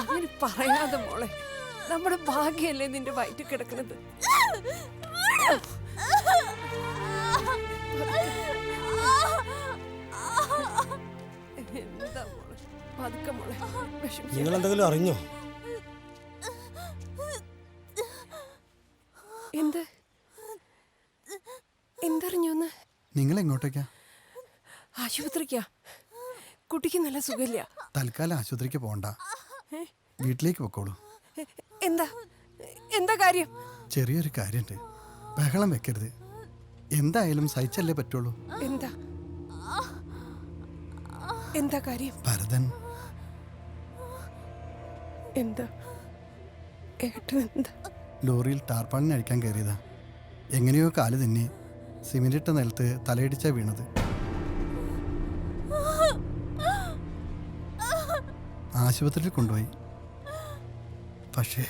അങ്ങനെ പറയാതെ മോളെ, നമ്മുടെ ഭാഗ്യല്ലേ നിന്റെ വയറ്റിൽ കിടക്കുന്നത്. എന്താ മോളെ, പതുക്കെ മോളെ. നിങ്ങൾ എന്തെങ്കിലും അറിഞ്ഞോ? എന്തറിഞ്ഞോന്ന്? നിങ്ങൾ എങ്ങോട്ടേക്കാ? ആശുപത്രിക്കാ. കുട്ടിക്ക് നല്ല സുഖമില്ല. തൽക്കാലം ആശുപത്രിക്ക് പോണ്ട, വീട്ടിലേക്ക് പൊക്കോളൂ. എന്താ കാര്യം? ചെറിയൊരു കാര്യമുണ്ട്, ബഹളം വെക്കരുത്. എന്തായാലും സഹിച്ചല്ലേ പറ്റുള്ളൂ. എന്താ കാര്യം? ഭരതൻ. എന്താ ലോറിയിൽ ടാർപ്പാളിന് അഴിക്കാൻ കയറിയതാ. എങ്ങനെയോ കാല് തന്നെ സിമെന്റിട്ട നിലത്ത് തലയിടിച്ചാ വീണത്. ആശുപത്രിയിൽ കൊണ്ടുപോയി. പക്ഷേ